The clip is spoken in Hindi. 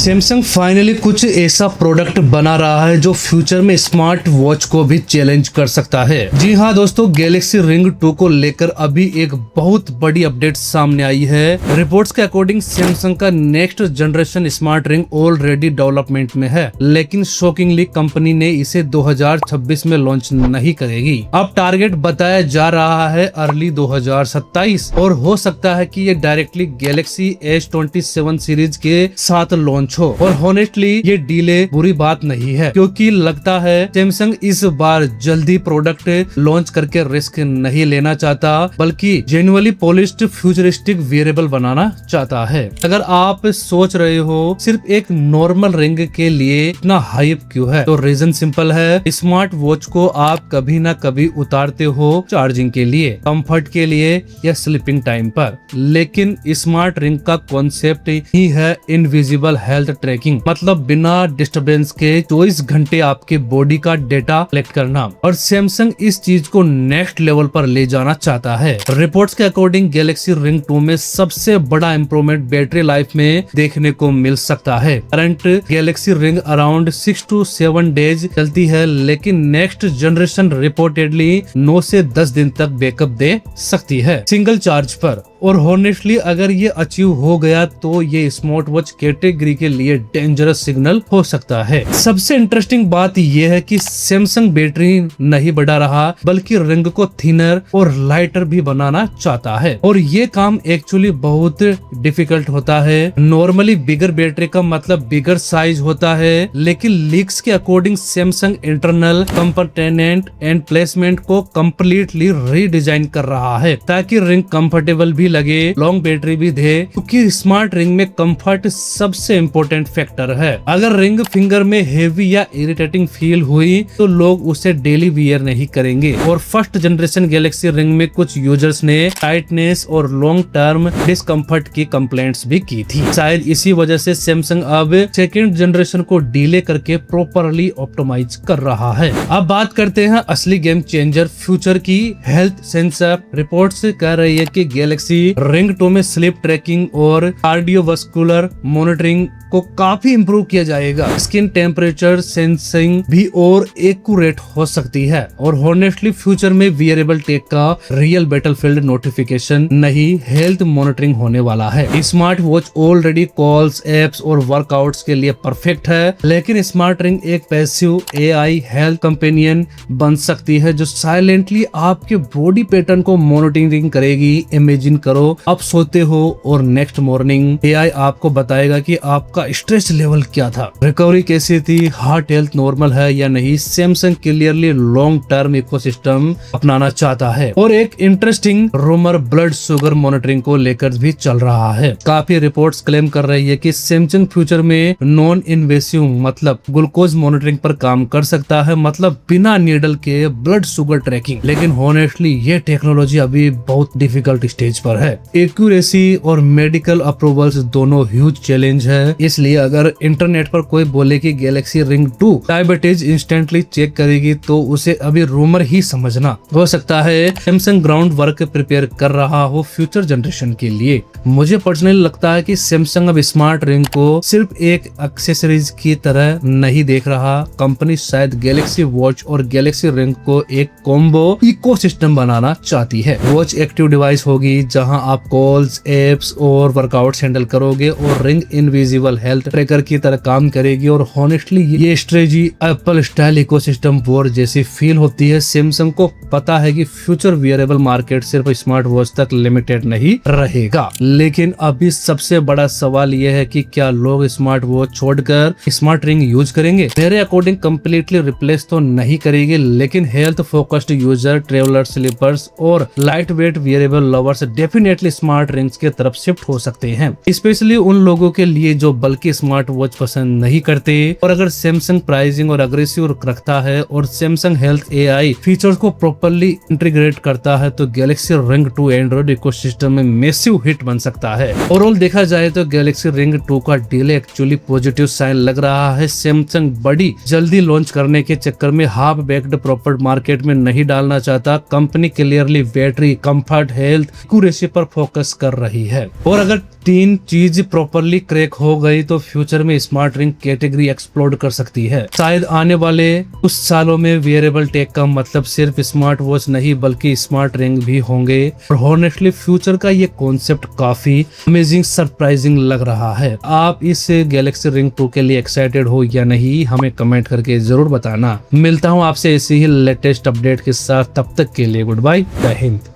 सैमसंग फाइनली कुछ ऐसा प्रोडक्ट बना रहा है जो फ्यूचर में स्मार्ट वॉच को भी चैलेंज कर सकता है। जी हाँ दोस्तों, गैलेक्सी रिंग 2 को लेकर अभी एक बहुत बड़ी अपडेट सामने आई है। रिपोर्ट्स के अकॉर्डिंग सैमसंग का next generation smart ring already development में है, लेकिन शॉकिंगली कंपनी ने इसे 2026 में लॉन्च नहीं करेगी। अब टारगेट बताया जा रहा है अर्ली 2027 और हो सकता है कि ये डायरेक्टली गैलेक्सी S27 सीरीज के साथ लॉन्च हो। और हॉनेस्टली ये डिले बुरी बात नहीं है, क्योंकि लगता है सैमसंग इस बार जल्दी प्रोडक्ट लॉन्च करके रिस्क नहीं लेना चाहता, बल्कि जेन्युइनली पॉलिश्ड फ्यूचरिस्टिक वेरिएबल बनाना चाहता है। अगर आप सोच रहे हो सिर्फ एक नॉर्मल रिंग के लिए इतना हाइप क्यों है, तो रीजन सिंपल है। स्मार्ट वॉच को आप कभी ना कभी उतारते हो चार्जिंग के लिए, कंफर्ट के लिए या स्लीपिंग टाइम पर, लेकिन स्मार्ट रिंग का कॉन्सेप्ट ही है इनविजिबल हेल्थ ट्रैकिंग, मतलब बिना डिस्टरबेंस के 24 घंटे आपके बॉडी का डेटा कलेक्ट करना। और सैमसंग इस चीज को नेक्स्ट लेवल पर ले जाना चाहता है। रिपोर्ट्स के अकॉर्डिंग गैलेक्सी रिंग 2 में सबसे बड़ा इम्प्रूवमेंट बैटरी लाइफ में देखने को मिल सकता है। Current Galaxy ring around 6 to 7 days चलती है, लेकिन नेक्स्ट जनरेशन रिपोर्टेडली 9 से 10 दिन तक बैकअप दे सकती है सिंगल चार्ज पर। और हॉनेस्टली अगर ये अचीव हो गया तो ये स्मार्ट वॉच कैटेगरी के लिए डेंजरस सिग्नल हो सकता है। सबसे इंटरेस्टिंग बात ये है कि सैमसंग बैटरी नहीं बढ़ा रहा, बल्कि रिंग को थिनर और लाइटर भी बनाना चाहता है। और ये काम एक्चुअली बहुत डिफिकल्ट होता है। नॉर्मली बिगर बैटरी का मतलब बिगर साइज होता है, लेकिन लीक्स के according Samsung internal component and placement को कम्प्लीटली रीडिजाइन कर रहा है, ताकि रिंग कंफर्टेबल भी लगे, लॉन्ग बैटरी भी दे, क्योंकि स्मार्ट रिंग में कंफर्ट सबसे इम्पोर्टेंट फैक्टर है। अगर रिंग फिंगर में हेवी या इरिटेटिंग फील हुई तो लोग उसे डेली वियर नहीं करेंगे। और फर्स्ट जनरेशन गैलेक्सी रिंग में कुछ यूजर्स ने टाइटनेस और लॉन्ग टर्म डिस्कम्फर्ट की कंप्लेंट्स भी की थी। शायद इसी वजह से सैमसंग अब सेकेंड जनरेशन को डिले करके प्रॉपरली ऑप्टिमाइज कर रहा है। अब बात करते हैं असली गेम चेंजर फ्यूचर की, हेल्थ सेंसर। रिपोर्ट्स कह रही है कि गैलेक्सी रिंग 2 में स्लीप ट्रैकिंग और कार्डियोवास्कुलर मॉनिटरिंग को काफी इम्प्रूव किया जाएगा। स्किन टेम्परेचर सेंसिंग भी और एक्यूरेट हो सकती है। और हॉनेस्टली फ्यूचर में वियरेबल टेक का रियल बैटलफील्ड नोटिफिकेशन नहीं, हेल्थ मॉनिटरिंग होने वाला है। Smart watch already calls, apps और वर्कआउट्स के लिए परफेक्ट है, लेकिन स्मार्ट रिंग एक पैसिव AI हेल्थ कंपेनियन बन सकती है जो साइलेंटली आपके बॉडी पैटर्न को मॉनिटरिंग करेगी। इमेजिन करो आप सोते हो और नेक्स्ट मॉर्निंग AI आपको बताएगा कि आपका स्ट्रेस लेवल क्या था, रिकवरी कैसी थी, हार्ट हेल्थ नॉर्मल है या नहीं। Samsung clearly long term ecosystem अपनाना चाहता है। और एक interesting rumour blood sugar monitoring को लेकर भी चल रहा है। काफी रिपोर्ट्स क्लेम कर रही है कि सैमसंग फ्यूचर में नॉन इन्वेसिव मतलब ग्लूकोज मॉनिटरिंग पर काम कर सकता है, मतलब बिना नीडल के ब्लड शुगर ट्रैकिंग। लेकिन हॉनेस्टली ये टेक्नोलॉजी अभी बहुत डिफिकल्ट स्टेज पर है। एक्यूरेसी और मेडिकल अप्रूवल्स दोनों ह्यूज चैलेंज है। इसलिए अगर इंटरनेट पर कोई बोले कि Galaxy ring 2 diabetes instantly check करेगी तो उसे अभी रूमर ही समझना। हो सकता है सैमसंग ग्राउंड वर्क प्रिपेयर कर रहा हो फ्यूचर जनरेशन के लिए। मुझे पर्सनली लगता है कि सैमसंग अब स्मार्ट रिंग को सिर्फ एक एक्सेसरीज की तरह नहीं देख रहा। कंपनी शायद गैलेक्सी वॉच और गैलेक्सी रिंग को एक कॉम्बो इकोसिस्टम बनाना चाहती है। वॉच एक्टिव डिवाइस होगी जहां आप कॉल्स, एप्स और वर्कआउट्स हैंडल करोगे, और रिंग इनविजिबल हेल्थ ट्रैकर की तरह काम करेगी। और हॉनेस्टली ये strategy Apple style ecosystem war जैसी फील होती है। सैमसंग को पता है कि फ्यूचर वियरेबल मार्केट सिर्फ स्मार्ट वॉच तक लिमिटेड नहीं रहेगा। लेकिन अभी सबसे बड़ा सवाल यह है कि क्या लोग स्मार्ट वॉच छोड़कर स्मार्ट रिंग यूज करेंगे। मेरे अकॉर्डिंग कम्प्लीटली रिप्लेस तो नहीं करेगी, लेकिन health focused user, traveller, sleepers और light weight wearable lovers definitely smart rings की तरफ शिफ्ट हो सकते हैं, स्पेशली उन लोगों के लिए जो बल्कि स्मार्ट वॉच पसंद नहीं करते। और अगर सैमसंग प्राइसिंग और अग्रेसिव रखता है और सैमसंग हेल्थ AI फीचर्स को प्रॉपर्ली इंटीग्रेट करता है तो गैलेक्सी रिंग 2 एंड्रॉइड इकोसिस्टम में मैसिव हिट बन सकता है। ओवरऑल देखा जाए तो गैलेक्सी रिंग 2 का डिले एक्चुअली पॉजिटिव साइन लग रहा है। सैमसंग बड़ी जल्दी लॉन्च करने के चक्कर में हाफ बेक्ड प्रॉपर्ट मार्केट में नहीं डालना चाहता। Company clearly battery, comfort, health, accuracy इसी पर फोकस कर रही है। और अगर 3 चीज प्रॉपरली क्रैक हो गई तो फ्यूचर में स्मार्ट रिंग कैटेगरी एक्सप्लोड कर सकती है। शायद आने वाले कुछ सालों में वियरेबल टेक का मतलब सिर्फ स्मार्ट वॉच नहीं बल्कि स्मार्ट रिंग भी होंगे। और हॉनेस्टली फ्यूचर का ये कॉन्सेप्ट काफी अमेजिंग सरप्राइजिंग लग रहा है। आप इस गैलेक्सी रिंग 2 के लिए एक्साइटेड हो या नहीं, हमें कमेंट करके जरूर बताना। मिलता हूँ आपसे ऐसी ही लेटेस्ट अपडेट के साथ, तब तक के लिए गुड बाय, जय हिंद।